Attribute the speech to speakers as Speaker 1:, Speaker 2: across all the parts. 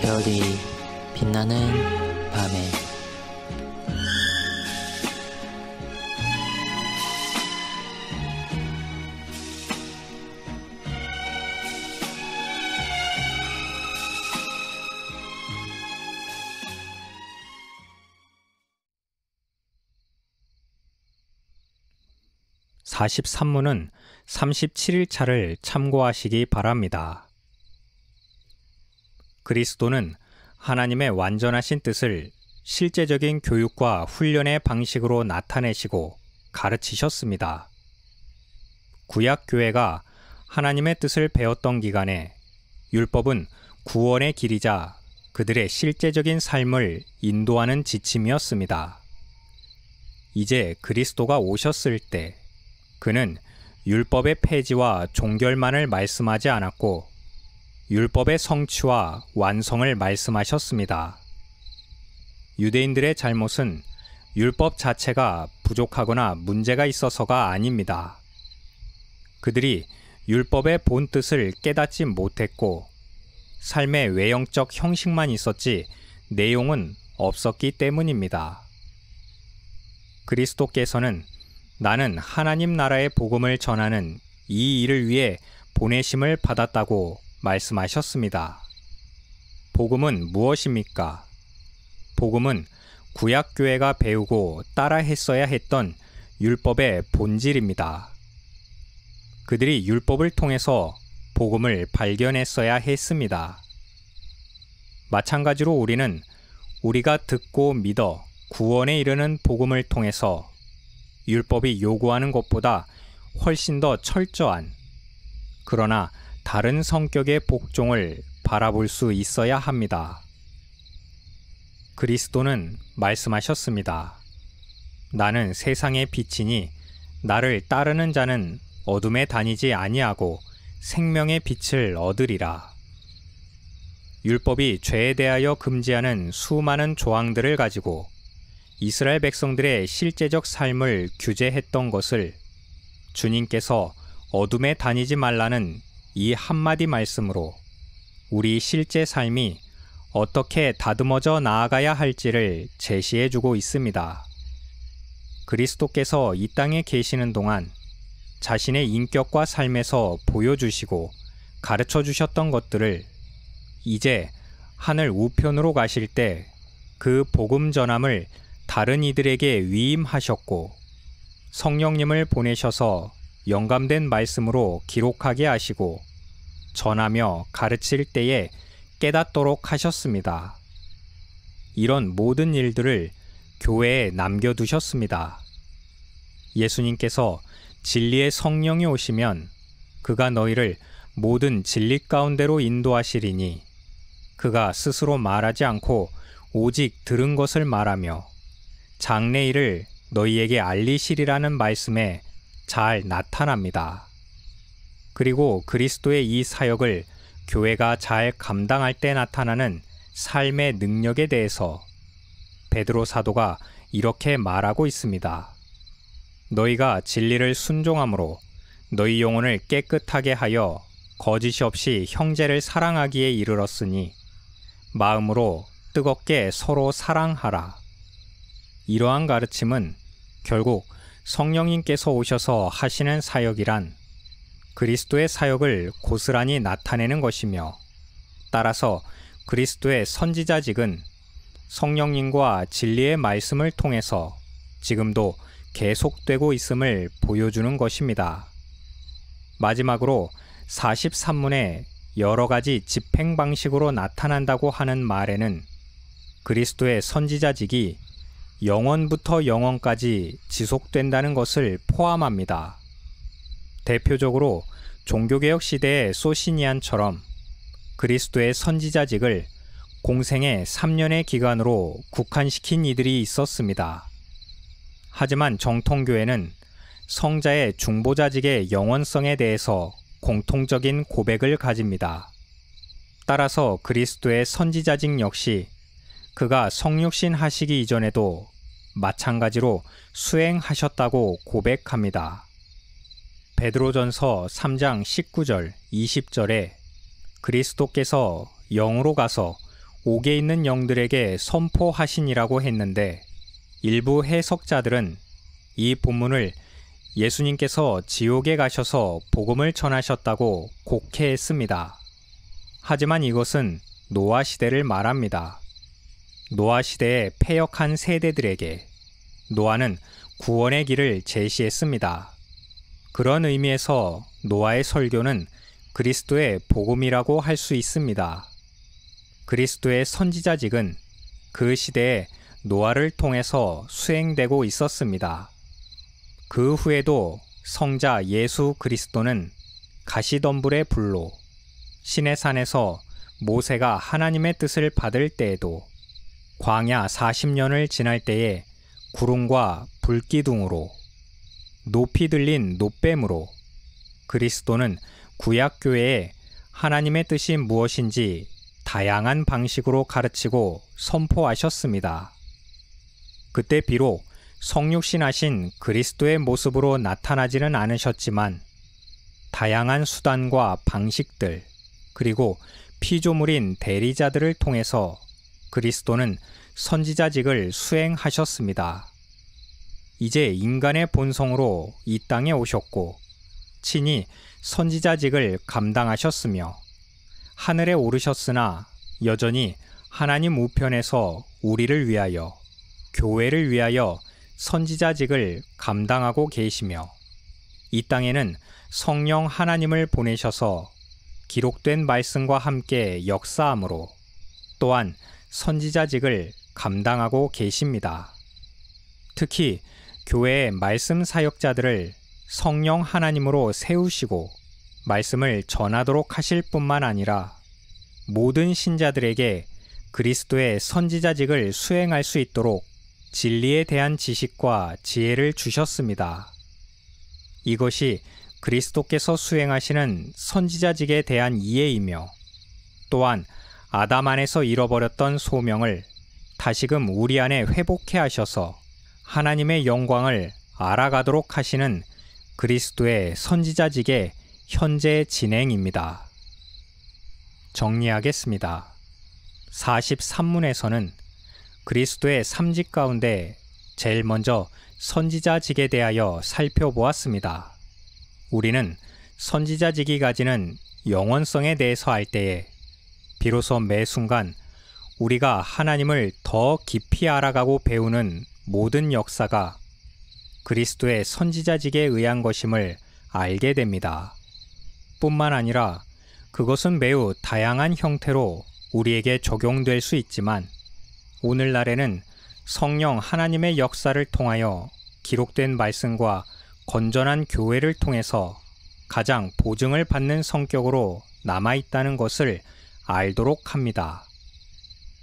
Speaker 1: 별이 빛나는 밤에
Speaker 2: (43문은) 37일차를 참고하시기 바랍니다. 그리스도는 하나님의 완전하신 뜻을 실제적인 교육과 훈련의 방식으로 나타내시고 가르치셨습니다. 구약 교회가 하나님의 뜻을 배웠던 기간에 율법은 구원의 길이자 그들의 실제적인 삶을 인도하는 지침이었습니다. 이제 그리스도가 오셨을 때 그는 율법의 폐지와 종결만을 말씀하지 않았고 율법의 성취와 완성을 말씀하셨습니다. 유대인들의 잘못은 율법 자체가 부족하거나 문제가 있어서가 아닙니다. 그들이 율법의 본 뜻을 깨닫지 못했고 삶의 외형적 형식만 있었지 내용은 없었기 때문입니다. 그리스도께서는 나는 하나님 나라의 복음을 전하는 이 일을 위해 보내심을 받았다고 말씀하셨습니다. 복음은 무엇입니까? 복음은 구약교회가 배우고 따라 했어야 했던 율법의 본질입니다. 그들이 율법을 통해서 복음을 발견했어야 했습니다. 마찬가지로 우리는 우리가 듣고 믿어 구원에 이르는 복음을 통해서 율법이 요구하는 것보다 훨씬 더 철저한, 그러나 다른 성격의 복종을 바라볼 수 있어야 합니다. 그리스도는 말씀하셨습니다. 나는 세상의 빛이니 나를 따르는 자는 어둠에 다니지 아니하고 생명의 빛을 얻으리라. 율법이 죄에 대하여 금지하는 수많은 조항들을 가지고 이스라엘 백성들의 실제적 삶을 규제했던 것을 주님께서 어둠에 다니지 말라는 이 한마디 말씀으로 우리 실제 삶이 어떻게 다듬어져 나아가야 할지를 제시해주고 있습니다. 그리스도께서 이 땅에 계시는 동안 자신의 인격과 삶에서 보여주시고 가르쳐 주셨던 것들을 이제 하늘 우편으로 가실 때 그 복음 전함을 다른 이들에게 위임하셨고 성령님을 보내셔서 영감된 말씀으로 기록하게 하시고 전하며 가르칠 때에 깨닫도록 하셨습니다. 이런 모든 일들을 교회에 남겨두셨습니다. 예수님께서 진리의 성령이 오시면 그가 너희를 모든 진리 가운데로 인도하시리니 그가 스스로 말하지 않고 오직 들은 것을 말하며 장래일을 너희에게 알리시리라는 말씀에 잘 나타납니다. 그리고 그리스도의 이 사역을 교회가 잘 감당할 때 나타나는 삶의 능력에 대해서 베드로 사도가 이렇게 말하고 있습니다. 너희가 진리를 순종함으로 너희 영혼을 깨끗하게 하여 거짓이 없이 형제를 사랑하기에 이르렀으니 마음으로 뜨겁게 서로 사랑하라. 이러한 가르침은 결국 성령님께서 오셔서 하시는 사역이란 그리스도의 사역을 고스란히 나타내는 것이며 따라서 그리스도의 선지자직은 성령님과 진리의 말씀을 통해서 지금도 계속되고 있음을 보여주는 것입니다. 마지막으로 43문의 여러 가지 집행 방식으로 나타난다고 하는 말에는 그리스도의 선지자직이 영원부터 영원까지 지속된다는 것을 포함합니다. 대표적으로 종교개혁 시대의 소시니안처럼 그리스도의 선지자직을 공생의 3년의 기간으로 국한시킨 이들이 있었습니다. 하지만 정통교회는 성자의 중보자직의 영원성에 대해서 공통적인 고백을 가집니다. 따라서 그리스도의 선지자직 역시 그가 성육신 하시기 이전에도 마찬가지로 수행하셨다고 고백합니다. 베드로전서 3장 19절, 20절에 그리스도께서 영으로 가서 옥에 있는 영들에게 선포하시니라고 했는데 일부 해석자들은 이 본문을 예수님께서 지옥에 가셔서 복음을 전하셨다고 곡해했습니다. 하지만 이것은 노아 시대를 말합니다. 노아 시대의 패역한 세대들에게 노아는 구원의 길을 제시했습니다. 그런 의미에서 노아의 설교는 그리스도의 복음이라고 할 수 있습니다. 그리스도의 선지자직은 그 시대에 노아를 통해서 수행되고 있었습니다. 그 후에도 성자 예수 그리스도는 가시덤불의 불로 시내산에서 모세가 하나님의 뜻을 받을 때에도 광야 40년을 지날 때에 구름과 불기둥으로 높이 들린 노뱀으로 그리스도는 구약교회에 하나님의 뜻이 무엇인지 다양한 방식으로 가르치고 선포하셨습니다. 그때 비록 성육신하신 그리스도의 모습으로 나타나지는 않으셨지만 다양한 수단과 방식들 그리고 피조물인 대리자들을 통해서 그리스도는 선지자직을 수행하셨습니다. 이제 인간의 본성으로 이 땅에 오셨고 친히 선지자직을 감당하셨으며 하늘에 오르셨으나 여전히 하나님 우편에서 우리를 위하여 교회를 위하여 선지자직을 감당하고 계시며 이 땅에는 성령 하나님을 보내셔서 기록된 말씀과 함께 역사함으로 또한 선지자직을 감당하고 계십니다. 특히 교회의 말씀 사역자들을 성령 하나님으로 세우시고 말씀을 전하도록 하실 뿐만 아니라 모든 신자들에게 그리스도의 선지자직을 수행할 수 있도록 진리에 대한 지식과 지혜를 주셨습니다. 이것이 그리스도께서 수행하시는 선지자직에 대한 이해이며 또한 아담 안에서 잃어버렸던 소명을 다시금 우리 안에 회복해 하셔서 하나님의 영광을 알아가도록 하시는 그리스도의 선지자직의 현재 진행입니다. 정리하겠습니다. 43문에서는 그리스도의 삼직 가운데 제일 먼저 선지자직에 대하여 살펴보았습니다. 우리는 선지자직이 가지는 영원성에 대해서 알 때에 비로소 매 순간 우리가 하나님을 더 깊이 알아가고 배우는 모든 역사가 그리스도의 선지자직에 의한 것임을 알게 됩니다. 뿐만 아니라 그것은 매우 다양한 형태로 우리에게 적용될 수 있지만 오늘날에는 성령 하나님의 역사를 통하여 기록된 말씀과 건전한 교회를 통해서 가장 보증을 받는 성격으로 남아있다는 것을 알도록 합니다.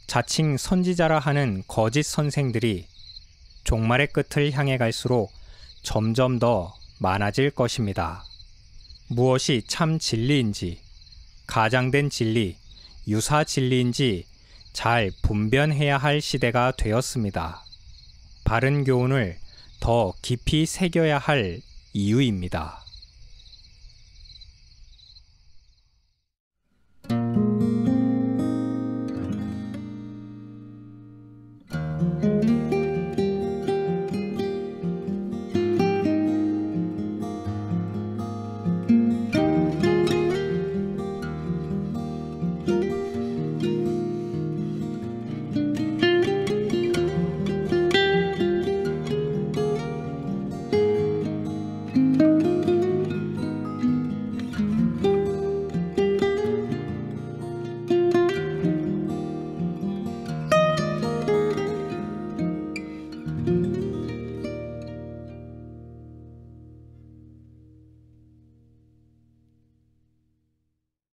Speaker 2: 자칭 선지자라 하는 거짓 선생들이 종말의 끝을 향해 갈수록 점점 더 많아질 것입니다. 무엇이 참 진리인지, 가장된 진리, 유사 진리인지 잘 분별해야 할 시대가 되었습니다. 바른 교훈을 더 깊이 새겨야 할 이유입니다.